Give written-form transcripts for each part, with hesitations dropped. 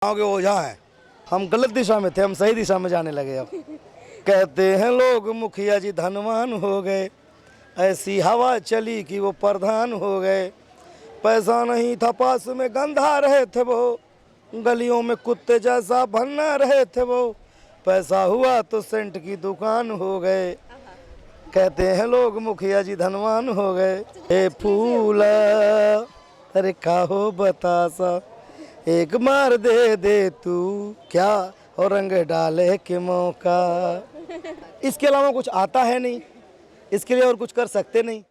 गाँव के ओझा हैं। हम गलत दिशा में थे, हम सही दिशा में जाने लगे। अब कहते हैं लोग मुखिया जी धनवान हो गए, ऐसी हवा चली कि वो प्रधान हो गए। पैसा नहीं था पास में गंधा रहे थे वो, गलियों में कुत्ते जैसा भन्ना रहे थे वो। पैसा हुआ तो सेंट की दुकान हो गए, कहते हैं लोग मुखिया जी धनवान हो गए। ए फूला अरे काहो बतासा, एक मार दे दे तू क्या और रंग डाले के मौका। इसके अलावा कुछ आता है नहीं, इसके लिए और कुछ कर सकते नहीं।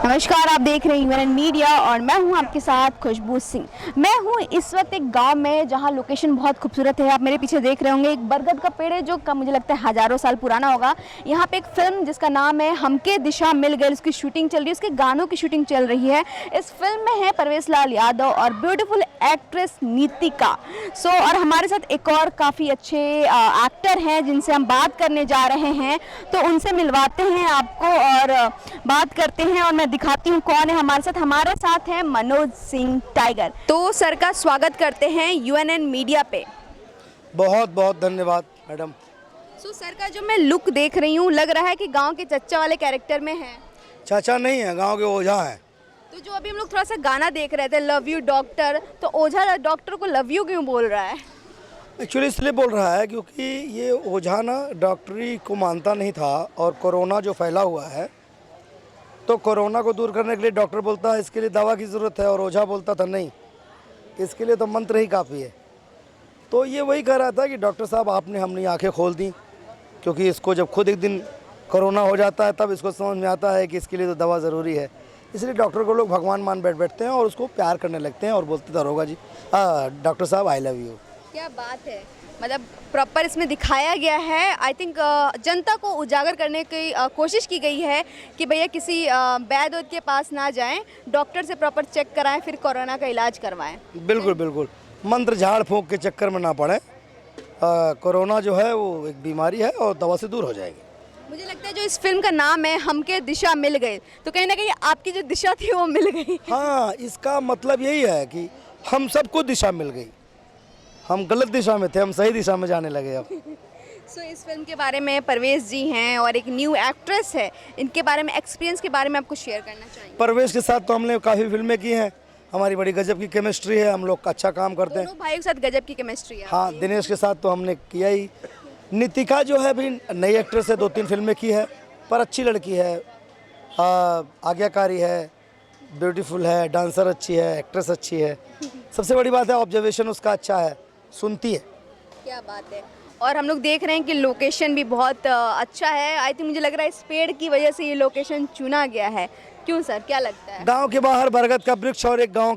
नमस्कार, आप देख रहे हैं यूएनएन मीडिया और मैं हूं आपके साथ खुशबू सिंह। मैं हूं इस वक्त एक गांव में जहां लोकेशन बहुत खूबसूरत है। आप मेरे पीछे देख रहे होंगे एक बरगद का पेड़ है जो मुझे लगता है हज़ारों साल पुराना होगा। यहां पे एक फिल्म जिसका नाम है हमके दिशा मिल गई, उसकी शूटिंग चल रही है, उसके गानों की शूटिंग चल रही है। इस फिल्म में है परवेश लाल यादव और ब्यूटीफुल एक्ट्रेस नीतिका। और हमारे साथ एक और काफ़ी अच्छे एक्टर हैं जिनसे हम बात करने जा रहे हैं, तो उनसे मिलवाते हैं आपको और बात करते हैं और मैं दिखाती हूँ कौन है हमारे साथ। हमारे साथ है मनोज सिंह टाइगर। तो सर का स्वागत करते हैं यूएनएन मीडिया पे। बहुत बहुत धन्यवाद मैडम। सर का जो मैं लुक देख रही हूँ लग रहा है कि गांव के चच्चा वाले कैरेक्टर में है। चाचा नहीं है, गांव के ओझा हैं। तो जो अभी हम लोग थोड़ा सा गाना देख रहे थे लव यू डॉक्टर, तो ओझा डॉक्टर को लव यू क्यों बोल रहा है? एक्चुअली इसलिए बोल रहा है क्योंकि ये ओझा ना डॉक्टरी को मानता नहीं था और कोरोना जो फैला हुआ है तो कोरोना को दूर करने के लिए डॉक्टर बोलता है इसके लिए दवा की ज़रूरत है, और ओझा बोलता था नहीं, इसके लिए तो मंत्र ही काफ़ी है। तो ये वही कह रहा था कि डॉक्टर साहब आपने हमने आंखें खोल दी, क्योंकि इसको जब खुद एक दिन कोरोना हो जाता है तब इसको समझ में आता है कि इसके लिए तो दवा ज़रूरी है। इसलिए डॉक्टर को लोग भगवान मान बैठते हैं और उसको प्यार करने लगते हैं और बोलते दरोगा जी डॉक्टर साहब आई लव यू। क्या बात है, मतलब प्रॉपर इसमें दिखाया गया है। आई थिंक जनता को उजागर करने की कोशिश की गई है कि भैया किसी वैद्य के पास ना जाएं, डॉक्टर से प्रॉपर चेक कराएं, फिर कोरोना का इलाज करवाएं। बिल्कुल बिल्कुल, मंत्र झाड़ फूंक के चक्कर में ना पड़े। कोरोना जो है वो एक बीमारी है और दवा से दूर हो जाएगी। मुझे लगता है जो इस फिल्म का नाम है हमके दिशा मिल गई, तो कहीं ना कहीं आपकी जो दिशा थी वो मिल गई। हाँ, इसका मतलब यही है कि हम सबको दिशा मिल गई। हम गलत दिशा में थे, हम सही दिशा में जाने लगे अब। इस फिल्म के बारे में परवेश जी हैं और एक न्यू एक्ट्रेस है, इनके बारे में एक्सपीरियंस के बारे में आपको शेयर करना चाहिए। परवेश के साथ तो हमने काफ़ी फिल्में की हैं, हमारी बड़ी गजब की केमिस्ट्री है, हम लोग अच्छा काम करते हैं। दोनों भाइयों के साथ गजब की केमिस्ट्री है। हाँ, दिनेश के साथ तो हमने किया ही। नितिका जो है भी नई एक्ट्रेस है, 2-3 फिल्में की है, पर अच्छी लड़की है, आज्ञाकारी है, ब्यूटीफुल है, डांसर अच्छी है, एक्ट्रेस अच्छी है। सबसे बड़ी बात है ऑब्जर्वेशन उसका अच्छा है, सुनती है। क्या बात है। और हम लोग देख रहे हैं कि लोकेशन भी बहुत अच्छा है। आई थिंक मुझे लग रहा है इस पेड़ की वजह से ये लोकेशन चुना गया है। क्यों सर, क्या लगता है? गांव के बाहर बरगद का वृक्ष और एक गांव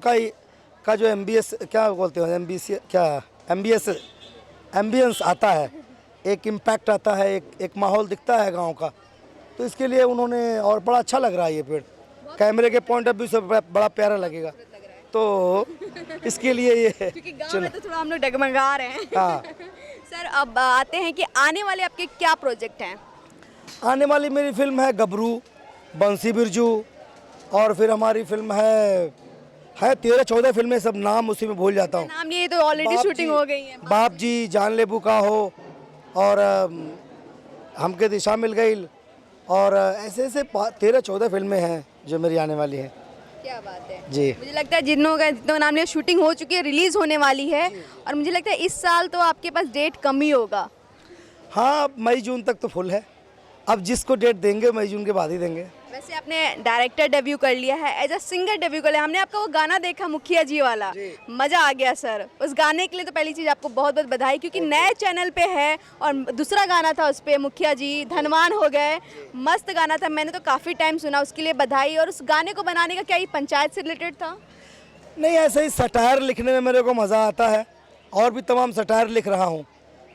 का जो एमबीएस क्या बोलते हैं, एमबीसी क्या एमबीएस एम्बियंस आता है, एक इम्पैक्ट आता है, एक माहौल दिखता है गांव का, तो इसके लिए उन्होंने, और बड़ा अच्छा लग रहा है ये पेड़, कैमरे के पॉइंट ऑफ व्यू से बड़ा प्यारा लगेगा, तो इसके लिए ये क्योंकि गांव में तो थोड़ा हम लोग डगमगा रहे हैं। हाँ सर, अब आते हैं कि आने वाले आपके क्या प्रोजेक्ट हैं? आने वाली मेरी फिल्म है गबरू, बंसी बिरजू, और फिर हमारी फिल्म है 13-14 फिल्में, सब नाम उसी में भूल जाता हूँ। नाम ये तो ऑलरेडी शूटिंग हो गई है। बाप जी, जान लेबू का हो, और हमके दिशा मिल गई, और ऐसे 13-14 फिल्में हैं जो मेरी आने वाली हैं। क्या बात है जी। मुझे लगता है जितनों नाम लिया शूटिंग हो चुकी है, रिलीज होने वाली है, और मुझे लगता है इस साल तो आपके पास डेट कम ही होगा। हाँ, मई जून तक तो फुल है, अब जिसको डेट देंगे मई जून के बाद ही देंगे। वैसे आपने डायरेक्टर डेब्यू कर लिया है, एज अ सिंगर डेब्यू कर लिया। हमने आपका वो गाना देखा मुखिया जी वाला, मज़ा आ गया सर। उस गाने के लिए तो पहली चीज़ आपको बहुत बहुत बधाई, क्योंकि नए चैनल पे है, और दूसरा गाना था उस पर, मुखिया जी धनवान हो गए, मस्त गाना था, मैंने तो काफ़ी टाइम सुना, उसके लिए बधाई। और उस गाने को बनाने का क्या ये पंचायत से रिलेटेड था? नहीं, ऐसे ही सटायर लिखने में मेरे को मज़ा आता है, और भी तमाम सटायर लिख रहा हूँ।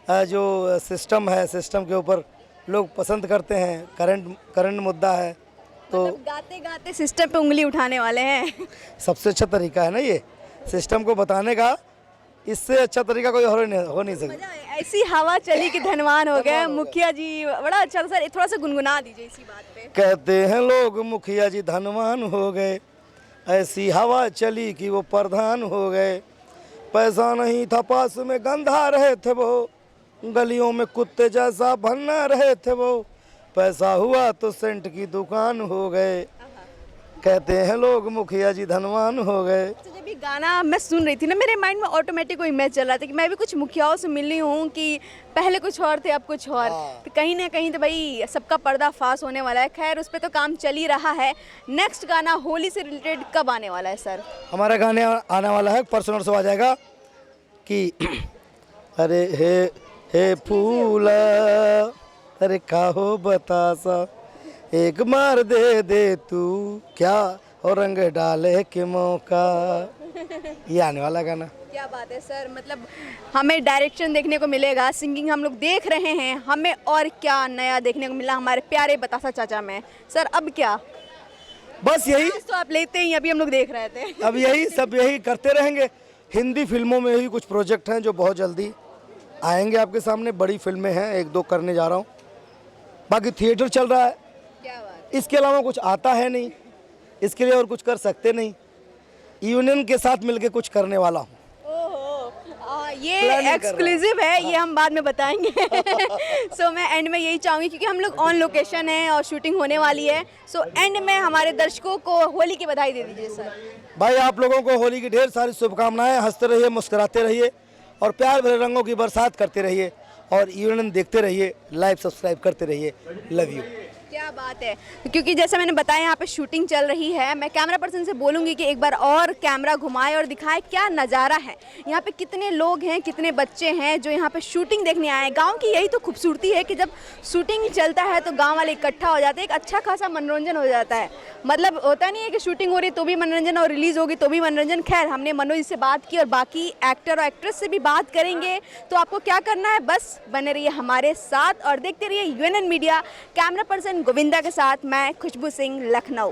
जो सिस्टम है, सिस्टम के ऊपर लोग पसंद करते हैं, करंट मुद्दा है, तो मतलब गाते गाते सिस्टम पे उंगली उठाने वाले हैं। सबसे अच्छा तरीका है ना ये सिस्टम को बताने का, इससे अच्छा तरीका कोई और हो नहीं सकता। ऐसी हवा चली कि धनवान हो गए मुखिया जी, बड़ा अच्छा था सर। थोड़ा सा गुनगुना दीजिए इसी बात पे। कहते हैं लोग मुखिया जी धनवान हो गए, ऐसी हवा चली कि वो प्रधान हो गए। पैसा नहीं था पास में गंधा रहे थे वो, गलियों में कुत्ते जैसा भन्ना रहे थे वो। पैसा हुआ तो सेंट की दुकान हो गए, कहते हैं लोग मुखिया जी धनवान हो गए। तो जब ये गाना मैं सुन रही थी ना, मेरे माइंड में ऑटोमेटिक वो इमेज चल रहा था कि मैं भी कुछ मुखियाओं से मिली हूँ कि पहले कुछ और थे अब कुछ और। तो कहीं ना कहीं तो भाई सबका पर्दाफाश होने वाला है। खैर उस पर तो काम चल ही रहा है। नेक्स्ट गाना होली से रिलेटेड कब आने वाला है सर? हमारा गाने आने वाला है, परसों नरसों आ जाएगा कि अरे हे फूला अरे काहो बतासा, एक मार दे तू क्या और रंग डाले के मौका। ये आने वाला गाना। क्या बात है सर, मतलब हमें डायरेक्शन देखने को मिलेगा, सिंगिंग हम लोग देख रहे हैं, हमें और क्या नया देखने को मिला हमारे प्यारे बतासा चाचा में। सर अब क्या? बस यही, तो आप लेते ही, अभी हम लोग देख रहे थे। अब यही सब यही करते रहेंगे। हिंदी फिल्मों में ही कुछ प्रोजेक्ट हैं जो बहुत जल्दी आएंगे आपके सामने। बड़ी फिल्में हैं, 1-2 करने जा रहा हूँ। बाकी थिएटर चल रहा है, क्या बात। इसके अलावा कुछ आता है नहीं, इसके लिए और कुछ कर सकते नहीं। यूनियन के साथ मिलके कुछ करने वाला हूँ। ये Planning कर एक्सक्लूसिव है, ये हम बाद में बताएंगे। सो मैं एंड में यही चाहूँगी क्योंकि हम लोग ऑन लोकेशन है और शूटिंग होने वाली है। सो एंड में हमारे दर्शकों को होली की बधाई दे दीजिए सर। भाई आप लोगों को होली की ढेर सारी शुभकामनाएं। हंसते रहिए, मुस्कुराते रहिए और प्यार भरे रंगों की बरसात करते रहिए और यूनियन देखते रहिए, लाइव सब्सक्राइब करते रहिए। Love you. क्या बात है, क्योंकि जैसे मैंने बताया यहाँ पे शूटिंग चल रही है। मैं कैमरा पर्सन से बोलूँगी कि एक बार और कैमरा घुमाए और दिखाए क्या नज़ारा है यहाँ पे, कितने लोग हैं, कितने बच्चे हैं जो यहाँ पे शूटिंग देखने आए हैं। गांव की यही तो खूबसूरती है कि जब शूटिंग चलता है तो गांव वाले इकट्ठा हो जाते हैं, एक अच्छा खासा मनोरंजन हो जाता है। मतलब होता नहीं है कि शूटिंग हो रही तो भी मनोरंजन और रिलीज़ होगी तो भी मनोरंजन। खैर हमने मनोज जी से बात की और बाकी एक्टर और एक्ट्रेस से भी बात करेंगे। तो आपको क्या करना है, बस बने रहिए हमारे साथ और देखते रहिए UNN media. Camera person Govinda के साथ मैं खुशबू सिंह, लखनऊ।